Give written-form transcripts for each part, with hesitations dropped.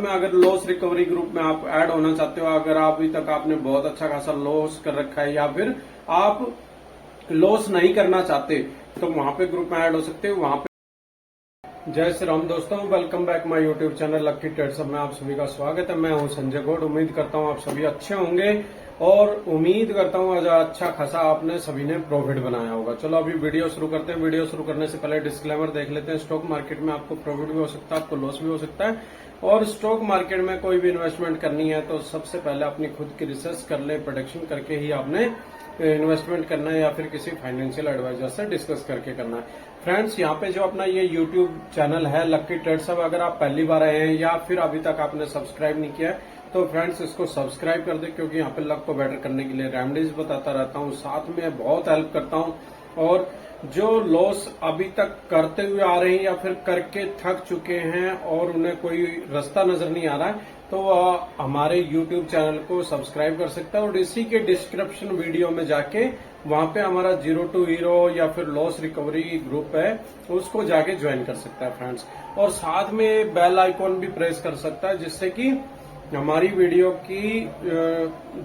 में अगर loss recovery group में आप ऐड होना चाहते हो, अगर अभी तक आपने बहुत अच्छा खासा लॉस कर रखा है या फिर आप लॉस नहीं करना चाहते, तो वहां पे ग्रुप में ऐड हो सकते हो। वहां पे जय श्री राम दोस्तों, welcome back my YouTube channel lucky traders में आप सभी का स्वागत है। मैं हूं संजय गौड़। उम्मीद करता हूं आप सभी अच्छे होंगे और उम्मीद करता हूं आज अच्छा खासा आपने सभी ने प्रॉफिट बनाया होगा। चलो अभी वीडियो शुरू करते हैं। वीडियो शुरू करने से पहले डिस्क्लेमर देख लेते हैं। स्टॉक मार्केट में आपको प्रॉफिट भी हो सकता है, आपको लॉस भी हो सकता है, और स्टॉक मार्केट में कोई भी इन्वेस्टमेंट करनी है तो सबसे पहले अपनी खुद की रिसर्च कर ले, प्रोडक्शन करके ही आपने इन्वेस्टमेंट करना है या फिर किसी फाइनेंशियल एडवाइजर से डिस्कस करके करना है। फ्रेंड्स, यहाँ पे जो अपना ये यूट्यूब चैनल है लकी ट्रेडर्स, अगर आप पहली बार आए हैं या फिर अभी तक आपने सब्सक्राइब नहीं किया है तो फ्रेंड्स इसको सब्सक्राइब कर दे, क्योंकि यहाँ पे लक को बेटर करने के लिए रेमेडीज बताता रहता हूँ, साथ में बहुत हेल्प करता हूँ। और जो लॉस अभी तक करते हुए आ रहे हैं या फिर करके थक चुके हैं और उन्हें कोई रास्ता नजर नहीं आ रहा है, तो वह हमारे YouTube चैनल को सब्सक्राइब कर सकता है और इसी के डिस्क्रिप्शन वीडियो में जाके वहां पे हमारा जीरो टू हीरो या फिर लॉस रिकवरी ग्रुप है, उसको जाके ज्वाइन कर सकता है फ्रेंड्स। और साथ में बेल आइकॉन भी प्रेस कर सकता है, जिससे कि हमारी वीडियो की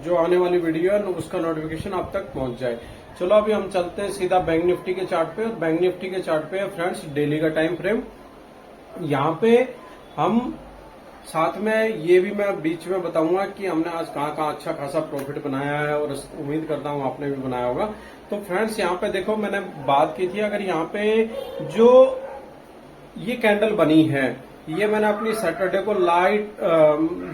जो आने वाली वीडियो है उसका नोटिफिकेशन आप तक पहुंच जाए। चलो अभी हम चलते हैं सीधा बैंक निफ्टी के चार्ट पे। और बैंक निफ्टी के चार्ट पे फ्रेंड्स डेली का टाइम फ्रेम, यहाँ पे हम साथ में ये भी मैं बीच में बताऊंगा कि हमने आज कहाँ अच्छा खासा प्रॉफिट बनाया है, और उम्मीद करता हूँ आपने भी बनाया होगा। तो फ्रेंड्स यहाँ पे देखो, मैंने बात की थी, अगर यहाँ पे जो ये कैंडल बनी है, ये मैंने अपनी सैटरडे को लाइव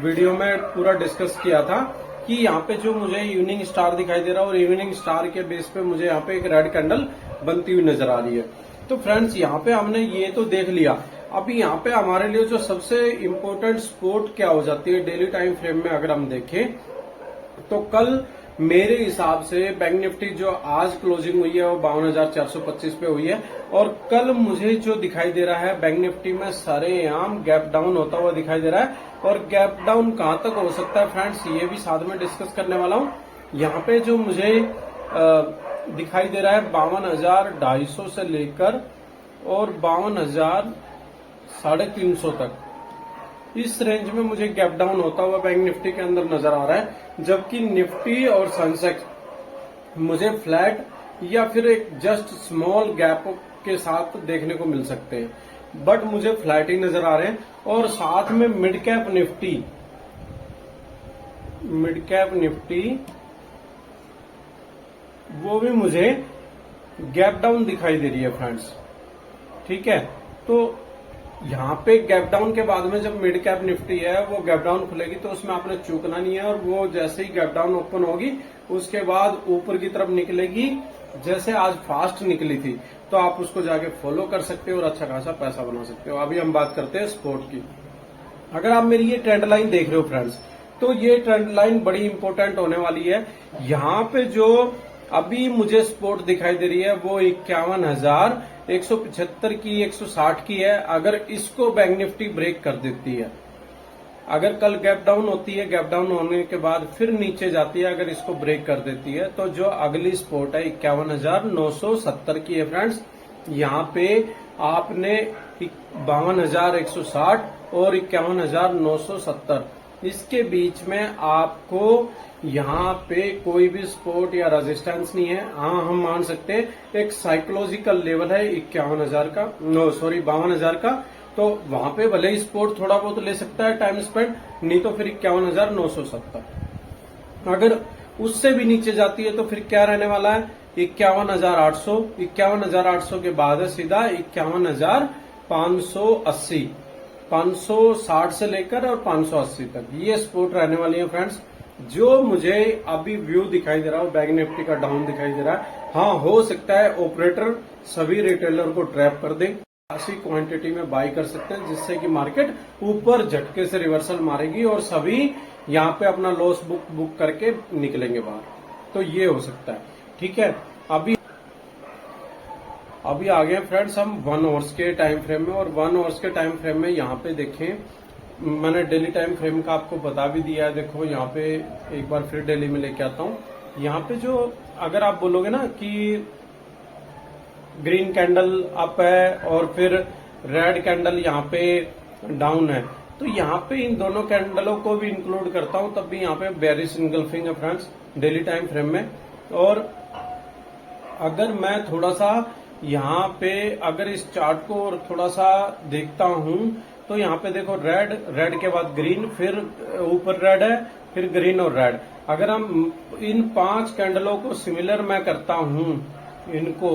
वीडियो में पूरा डिस्कस किया था कि यहाँ पे जो मुझे इवनिंग स्टार दिखाई दे रहा है और इवनिंग स्टार के बेस पे मुझे यहाँ पे एक रेड कैंडल बनती हुई नजर आ रही है। तो फ्रेंड्स यहाँ पे हमने ये तो देख लिया। अभी यहाँ पे हमारे लिए जो सबसे इम्पोर्टेंट सपोर्ट क्या हो जाती है डेली टाइम फ्रेम में, अगर हम देखें तो कल मेरे हिसाब से बैंक निफ्टी जो आज क्लोजिंग हुई है वो 52,425 पे हुई है, और कल मुझे जो दिखाई दे रहा है बैंक निफ्टी में सरेआम गैप डाउन होता हुआ दिखाई दे रहा है। और गैप डाउन कहां तक हो सकता है फ्रेंड्स, ये भी साथ में डिस्कस करने वाला हूं। यहाँ पे जो मुझे दिखाई दे रहा है 52,250 से लेकर और 52,350 तक, इस रेंज में मुझे गैप डाउन होता हुआ बैंक निफ्टी के अंदर नजर आ रहा है। जबकि निफ्टी और सेंसेक्स मुझे फ्लैट या फिर एक जस्ट स्मॉल गैप के साथ देखने को मिल सकते हैं, बट मुझे फ्लैट ही नजर आ रहे हैं। और साथ में मिड कैप निफ्टी वो भी मुझे गैप डाउन दिखाई दे रही है फ्रेंड्स, ठीक है। तो यहाँ पे गैप डाउन के बाद में जब मिड कैप निफ्टी है वो गैप डाउन खुलेगी तो उसमें आपने चूकना नहीं है, और वो जैसे ही गैप डाउन ओपन होगी उसके बाद ऊपर की तरफ निकलेगी, जैसे आज फास्ट निकली थी, तो आप उसको जाके फॉलो कर सकते हो और अच्छा खासा पैसा बना सकते हो। अभी हम बात करते हैं स्पोर्ट की। अगर आप मेरी ये ट्रेंड लाइन देख रहे हो फ्रेंड्स, तो ये ट्रेंड लाइन बड़ी इंपॉर्टेंट होने वाली है। यहाँ पे जो अभी मुझे सपोर्ट दिखाई दे रही है वो 51,175 की, 160 की है। अगर इसको बैंक निफ्टी ब्रेक कर देती है, अगर कल गैप डाउन होती है, गैप डाउन होने के बाद फिर नीचे जाती है, अगर इसको ब्रेक कर देती है तो जो अगली सपोर्ट है 51,970 की है फ्रेंड्स। यहाँ पे आपने 52,160 और 51,970 इसके बीच में आपको यहाँ पे कोई भी सपोर्ट या रेजिस्टेंस नहीं है। हाँ, हम मान सकते हैं एक साइकोलॉजिकल लेवल है 51,000 का, 52,000 का, तो वहां पे भले ही सपोर्ट थोड़ा बहुत ले सकता है टाइम स्पेंड, नहीं तो फिर 51,970। अगर उससे भी नीचे जाती है तो फिर क्या रहने वाला है 51,800। 51,800 के बाद है सीधा 51,580, 560 से लेकर और 580 तक ये सपोर्ट रहने वाली है फ्रेंड्स। जो मुझे अभी व्यू दिखाई दे रहा है बैंक निफ्टी का डाउन दिखाई दे रहा है, हाँ हो सकता है ऑपरेटर सभी रिटेलर को ट्रैप कर दे, ऐसी क्वांटिटी में बाई कर सकते हैं, जिससे कि मार्केट ऊपर झटके से रिवर्सल मारेगी और सभी यहाँ पे अपना लॉस बुक करके निकलेंगे बाहर। तो ये हो सकता है, ठीक है। अभी आ गए फ्रेंड्स हम 1 आवर्स के टाइम फ्रेम में, और 1 आवर्स के टाइम फ्रेम में यहाँ पे देखें, मैंने डेली टाइम फ्रेम का आपको बता भी दिया है। देखो यहाँ पे एक बार फिर डेली में लेके आता हूँ। यहाँ पे जो अगर आप बोलोगे ना कि ग्रीन कैंडल अप है और फिर रेड कैंडल यहाँ पे डाउन है, तो यहाँ पे इन दोनों कैंडलों को भी इंक्लूड करता हूं, तब भी यहाँ पे बेरिश इनगल्फिंग है फ्रेंड्स डेली टाइम फ्रेम में। और अगर मैं थोड़ा सा यहाँ पे अगर इस चार्ट को और थोड़ा सा देखता हूं तो यहाँ पे देखो रेड, रेड के बाद ग्रीन, फिर ऊपर रेड है, फिर ग्रीन और रेड। अगर हम इन 5 कैंडलों को सिमिलर मैं करता हूं इनको,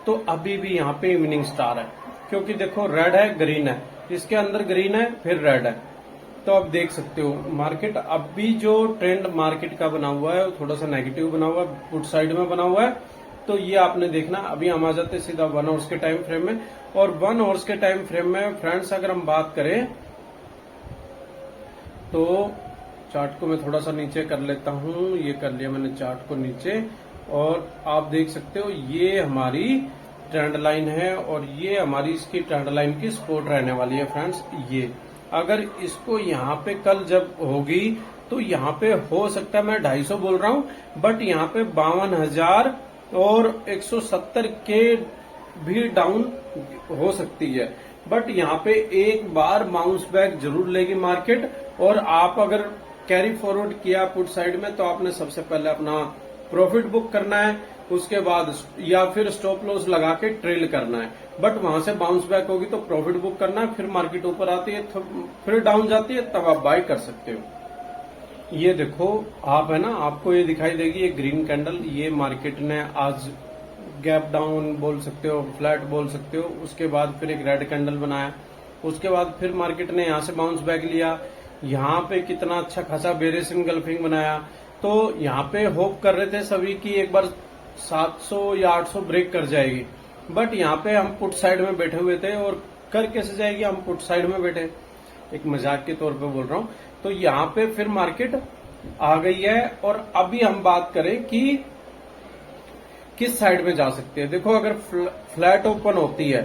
तो अभी भी यहाँ पे इवनिंग स्टार है, क्योंकि देखो रेड है, ग्रीन है, इसके अंदर ग्रीन है, फिर रेड है। तो आप देख सकते हो मार्केट अभी जो ट्रेंड मार्केट का बना हुआ है थोड़ा सा नेगेटिव बना हुआ है, पुट साइड में बना हुआ है। तो ये आपने देखना। अभी हम आ जाते हैं सीधा 1 आवर्स के टाइम फ्रेम में। और 1 आवर्स के टाइम फ्रेम में फ्रेंड्स अगर हम बात करें तो चार्ट को मैं थोड़ा सा नीचे कर लेता हूं। ये कर लिया मैंने चार्ट को नीचे, और आप देख सकते हो ये हमारी ट्रेंड लाइन है और ये हमारी इसकी ट्रेंड लाइन की सपोर्ट रहने वाली है फ्रेंड्स। ये अगर इसको यहाँ पे कल जब होगी तो यहाँ पे हो सकता है, मैं 250 बोल रहा हूं, बट यहाँ पे 52,000 और 170 के भी डाउन हो सकती है। बट यहाँ पे एक बार बाउंस बैक जरूर लेगी मार्केट। और आप अगर कैरी फॉरवर्ड किया पुट साइड में तो आपने सबसे पहले अपना प्रॉफिट बुक करना है, उसके बाद या फिर स्टॉप लॉस लगा के ट्रेल करना है। बट वहां से बाउंस बैक होगी तो प्रॉफिट बुक करना है, फिर मार्केट ऊपर आती है फिर डाउन जाती है, तब आप बाय कर सकते हो। ये देखो आप है ना, आपको ये दिखाई देगी ये ग्रीन कैंडल, ये मार्केट ने आज गैप डाउन बोल सकते हो, फ्लैट बोल सकते हो। उसके बाद फिर एक रेड कैंडल बनाया, उसके बाद फिर मार्केट ने यहां से बाउंस बैक लिया, यहाँ पे कितना अच्छा खासा बेरिश इनगल्फिंग बनाया। तो यहाँ पे होप कर रहे थे सभी की एक बार 700 या 800 ब्रेक कर जाएगी, बट यहाँ पे हम पुट साइड में बैठे हुए थे। और कर कैसे जाएगी, हम पुट साइड में बैठे, एक मजाक के तौर पे बोल रहा हूं। तो यहाँ पे फिर मार्केट आ गई है। और अभी हम बात करें कि किस साइड में जा सकते हैं। देखो अगर फ्लैट ओपन होती है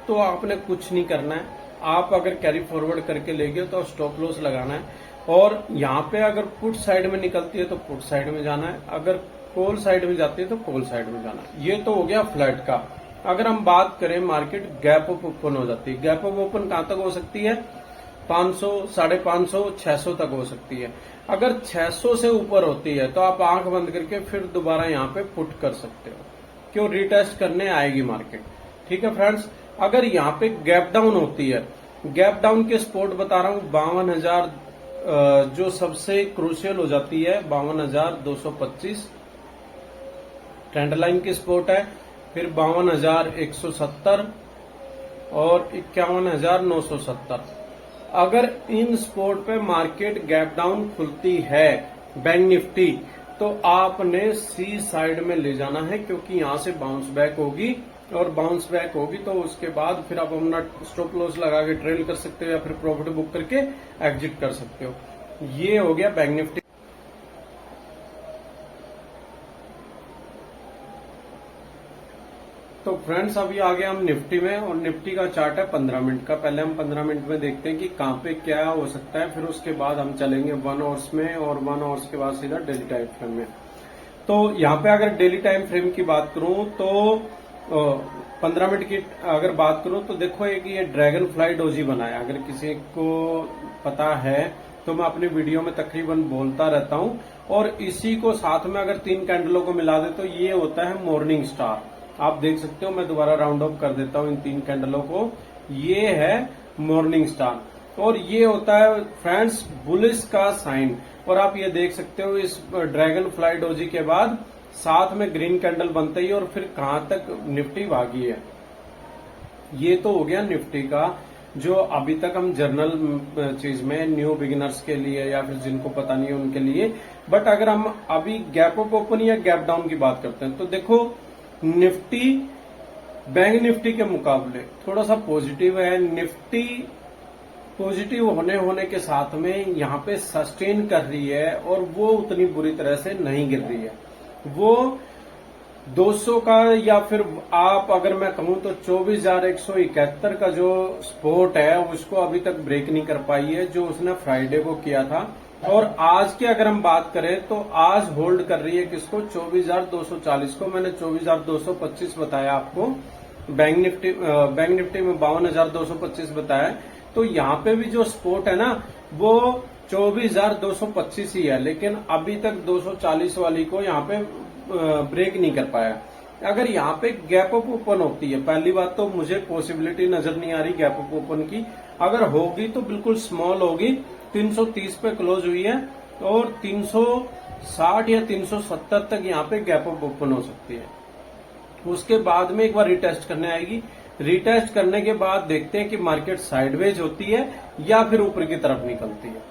तो आपने कुछ नहीं करना है, आप अगर कैरी फॉरवर्ड करके ले गए तो स्टॉप लॉस लगाना है। और यहाँ पे अगर पुट साइड में निकलती है तो पुट साइड में जाना है, अगर कॉल साइड में जाती है तो कॉल साइड में जाना है। ये तो हो गया फ्लैट का। अगर हम बात करें मार्केट गैप अप ओपन हो जाती है, गैप अप ओपन कहां तक हो सकती है, 500, 550, 600 तक हो सकती है। अगर 600 से ऊपर होती है तो आप आंख बंद करके फिर दोबारा यहाँ पे पुट कर सकते हो, क्यों रिटेस्ट करने आएगी मार्केट। ठीक है फ्रेंड्स। अगर यहाँ पे गैप डाउन होती है, गैप डाउन के स्पॉट बता रहा हूँ 52,000 जो सबसे क्रूशियल हो जाती है, 52,225 ट्रेंड लाइन की स्पॉट है, फिर 52,170 और 51,970। अगर इन स्पॉट पे मार्केट गैप डाउन खुलती है बैंक निफ्टी, तो आपने सी साइड में ले जाना है, क्योंकि यहां से बाउंस बैक होगी। और बाउंस बैक होगी तो उसके बाद फिर आप अपना स्टॉप लॉस लगा के ट्रेल कर सकते हो या फिर प्रॉफिट बुक करके एग्जिट कर सकते हो। ये हो गया बैंक निफ्टी। तो फ्रेंड्स अभी आ गए हम निफ्टी में, और निफ्टी का चार्ट है 15 मिनट का। पहले हम 15 मिनट में देखते हैं कि कहां पे क्या हो सकता है, फिर उसके बाद हम चलेंगे 1 आवर्स में, और 1 आवर्स के बाद सीधा डेली टाइम फ्रेम में। तो यहाँ पे अगर डेली टाइम फ्रेम की बात करूं तो 15 मिनट की अगर बात करूं तो देखो एक ये ड्रैगन फ्लाई डोजी बनाया, अगर किसी को पता है तो मैं अपनी वीडियो में तकरीबन बोलता रहता हूं। और इसी को साथ में अगर 3 कैंडलों को मिला दे तो ये होता है मॉर्निंग स्टार। आप देख सकते हो, मैं दोबारा राउंड अप कर देता हूं इन 3 कैंडलों को। ये है मॉर्निंग स्टार और ये होता है फ्रेंड्स बुलिश का साइन। और आप ये देख सकते हो इस ड्रैगन फ्लाई डोजी के बाद साथ में ग्रीन कैंडल बनते ही और फिर कहां तक निफ्टी भागी है। ये तो हो गया निफ्टी का, जो अभी तक हम जर्नल चीज में न्यू बिगिनर्स के लिए या फिर जिनको पता नहीं है उनके लिए। बट अगर हम अभी गैप अप ओपन या गैप डाउन की बात करते हैं तो देखो निफ्टी बैंक निफ्टी के मुकाबले थोड़ा सा पॉजिटिव है। निफ्टी पॉजिटिव होने के साथ में यहाँ पे सस्टेन कर रही है और वो उतनी बुरी तरह से नहीं गिर रही है। वो 200 का या फिर आप अगर मैं कहूं तो 24,171 का जो सपोर्ट है उसको अभी तक ब्रेक नहीं कर पाई है, जो उसने फ्राइडे को किया था। और आज की अगर हम बात करें तो आज होल्ड कर रही है किसको, 24,240 को। मैंने 24,225 बताया आपको, बैंक निफ्टी में 52,225 बताया। तो यहाँ पे भी जो सपोर्ट है ना वो 24,225 ही है, लेकिन अभी तक 240 वाली को यहाँ पे ब्रेक नहीं कर पाया। अगर यहाँ पे गैप अप ओपन होती है, पहली बात तो मुझे पॉसिबिलिटी नजर नहीं आ रही गैप अप ओपन की, अगर होगी तो बिल्कुल स्मॉल होगी। 330 पे क्लोज हुई है और 360 या 370 तक यहाँ पे गैप अप ओपन हो सकती है। उसके बाद में एक बार रिटेस्ट करने आएगी, रिटेस्ट करने के बाद देखते हैं कि मार्केट साइडवेज होती है या फिर ऊपर की तरफ निकलती है।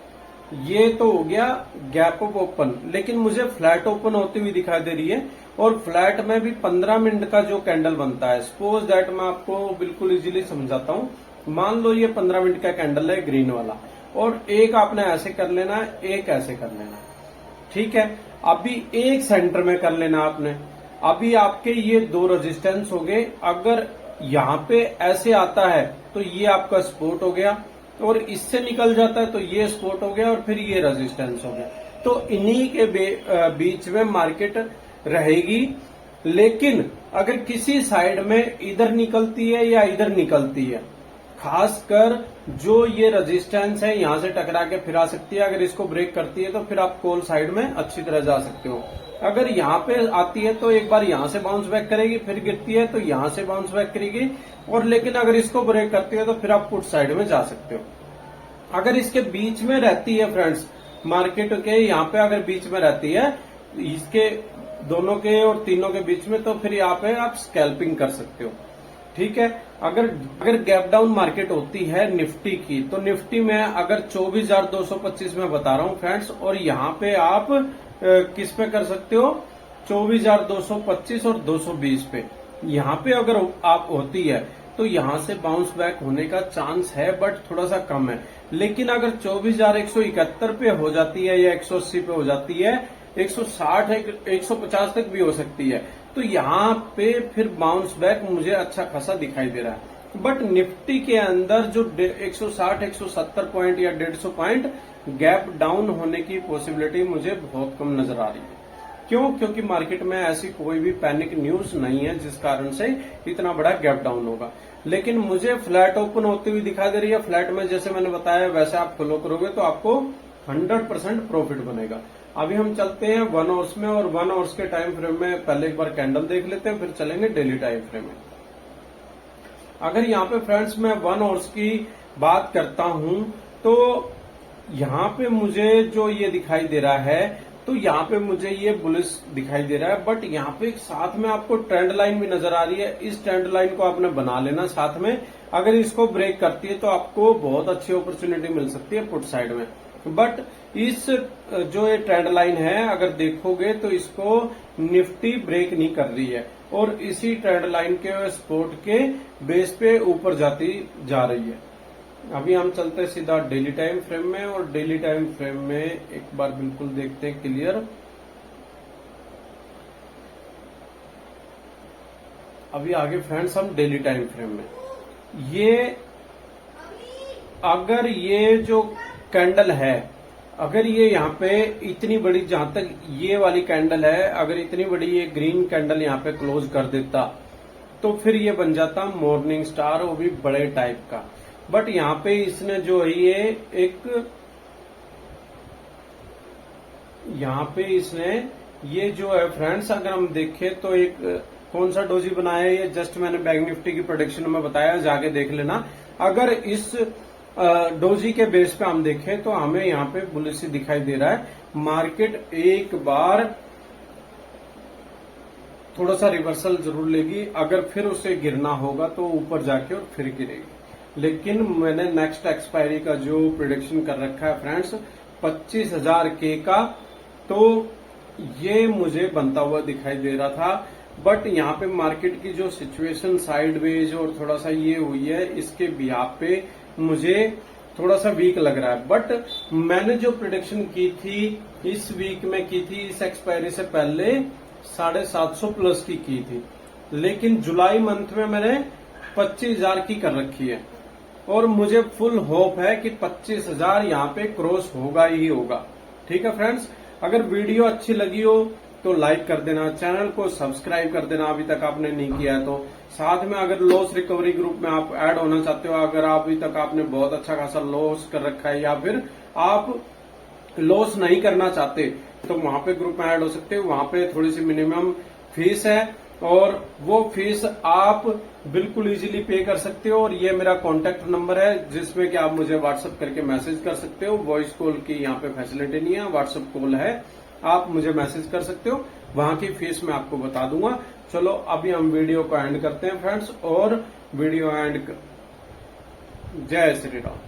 ये तो हो गया गैप अप ओपन, लेकिन मुझे फ्लैट ओपन होती हुई दिखाई दे रही है और फ्लैट में भी 15 मिनट का जो कैंडल बनता है, सपोज दैट मैं आपको बिल्कुल इजीली समझाता हूं। मान लो ये 15 मिनट का कैंडल है ग्रीन वाला, और एक आपने ऐसे कर लेना है, एक ऐसे कर लेना है, ठीक है। अभी एक सेंटर में कर लेना आपने। अभी आपके ये दो रेजिस्टेंस हो गए, अगर यहाँ पे ऐसे आता है तो ये आपका सपोर्ट हो गया, और इससे निकल जाता है तो ये सपोर्ट हो गया और फिर ये रेजिस्टेंस हो गया। तो इन्हीं के बीच में मार्केट रहेगी। लेकिन अगर किसी साइड में इधर निकलती है या इधर निकलती है, खासकर जो ये रेजिस्टेंस है यहां से टकरा के फिर आ सकती है। अगर इसको ब्रेक करती है तो फिर आप कॉल साइड में अच्छी तरह जा सकते हो। अगर यहाँ पे आती है तो एक बार यहां से बाउंस बैक करेगी, फिर गिरती है तो यहां से बाउंस बैक करेगी, और लेकिन अगर इसको ब्रेक करती है तो फिर आप पुट साइड में जा सकते हो। अगर इसके बीच में रहती है फ्रेंड्स, मार्केट के यहाँ पे अगर बीच में रहती है, इसके दोनों के और तीनों के बीच में, तो फिर यहाँ पे आप स्कैल्पिंग कर सकते हो, ठीक है। अगर गैप डाउन मार्केट होती है निफ्टी की, तो निफ्टी में अगर 24,225 में बता रहा हूं फ्रेंड्स, और यहाँ पे आप किस पे कर सकते हो, 24,225 और 220 पे, यहाँ पे अगर आप होती है तो यहाँ से बाउंस बैक होने का चांस है, बट थोड़ा सा कम है। लेकिन अगर 24,171 पे हो जाती है या 180 पे हो जाती है, 160 150 तक भी हो सकती है, तो यहाँ पे फिर बाउंस बैक मुझे अच्छा खासा दिखाई दे रहा है। बट निफ्टी के अंदर जो 160 170 पॉइंट या 150 पॉइंट गैप डाउन होने की पॉसिबिलिटी मुझे बहुत कम नजर आ रही है। क्यों? क्योंकि मार्केट में ऐसी कोई भी पैनिक न्यूज नहीं है जिस कारण से इतना बड़ा गैप डाउन होगा। लेकिन मुझे फ्लैट ओपन होती हुई दिखाई दे रही है। फ्लैट में जैसे मैंने बताया वैसे आप फॉलो करोगे तो आपको 100% प्रॉफिट बनेगा। अभी हम चलते हैं 1 आवर्स में, और 1 आवर्स के टाइम फ्रेम में पहले एक बार कैंडल देख लेते हैं, फिर चलेंगे डेली टाइम फ्रेम में। अगर यहाँ पे फ्रेंड्स मैं 1 आवर्स की बात करता हूं, तो यहाँ पे मुझे जो ये दिखाई दे रहा है, तो यहाँ पे मुझे ये बुलिश दिखाई दे रहा है, बट यहाँ पे साथ में आपको ट्रेंड लाइन भी नजर आ रही है। इस ट्रेंड लाइन को आपने बना लेना साथ में। अगर इसको ब्रेक करती है तो आपको बहुत अच्छी अपॉर्चुनिटी मिल सकती है पुट साइड में। बट इस जो ये ट्रेंड लाइन है अगर देखोगे तो इसको निफ्टी ब्रेक नहीं कर रही है, और इसी ट्रेंड लाइन के सपोर्ट के बेस पे ऊपर जाती जा रही है। अभी हम चलते हैं सीधा डेली टाइम फ्रेम में, और डेली टाइम फ्रेम में एक बार बिल्कुल देखते हैं क्लियर। अभी आगे फ्रेंड्स हम डेली टाइम फ्रेम में, ये अगर ये जो कैंडल है, अगर ये यहाँ पे इतनी बड़ी, जहां तक ये वाली कैंडल है, अगर इतनी बड़ी ये ग्रीन कैंडल यहाँ पे क्लोज कर देता तो फिर ये बन जाता मॉर्निंग स्टार, वो भी बड़े टाइप का। बट यहाँ पे इसने जो है ये एक, यहाँ पे इसने ये जो है फ्रेंड्स अगर हम देखें तो एक कौन सा डोजी बनाया है, ये जस्ट मैंने बैंक निफ्टी की प्रोडिक्शन में बताया, जाके देख लेना। अगर इस डोजी के बेस पे हम देखें तो हमें यहाँ पे बुलिश दिखाई दे रहा है। मार्केट एक बार थोड़ा सा रिवर्सल जरूर लेगी, अगर फिर उसे गिरना होगा तो ऊपर जाके और फिर गिरेगी। लेकिन मैंने नेक्स्ट एक्सपायरी का जो प्रिडिक्शन कर रखा है फ्रेंड्स 25,000 के का, तो ये मुझे बनता हुआ दिखाई दे रहा था। बट यहाँ पे मार्केट की जो सिचुएशन साइडवेज और थोड़ा सा ये हुई है, इसके बिहाफ पे मुझे थोड़ा सा वीक लग रहा है। बट मैंने जो प्रिडिक्शन की थी इस वीक में की थी, इस एक्सपायरी से पहले 750 प्लस की थी, लेकिन जुलाई मंथ में मैंने 25,000 की कर रखी है, और मुझे फुल होप है कि 25,000 यहाँ पे क्रॉस होगा ही होगा। ठीक है फ्रेंड्स, अगर वीडियो अच्छी लगी हो तो लाइक कर देना, चैनल को सब्सक्राइब कर देना अभी तक आपने नहीं किया है तो। साथ में अगर लॉस रिकवरी ग्रुप में आप ऐड होना चाहते हो, अगर अभी तक आपने बहुत अच्छा खासा लॉस कर रखा है या फिर आप लॉस नहीं करना चाहते, तो वहां पे ग्रुप में ऐड हो सकते हो। वहां पे थोड़ी सी मिनिमम फीस है और वो फीस आप बिल्कुल इजीली पे कर सकते हो। और ये मेरा कॉन्टेक्ट नंबर है जिसमें कि आप मुझे व्हाट्सएप करके मैसेज कर सकते हो। वॉइस कॉल की यहाँ पे फैसिलिटी नहीं है, व्हाट्सएप कॉल है, आप मुझे मैसेज कर सकते हो। वहां की फीस मैं आपको बता दूंगा। चलो अभी हम वीडियो को एंड करते हैं फ्रेंड्स, और वीडियो एंड जय श्री राम।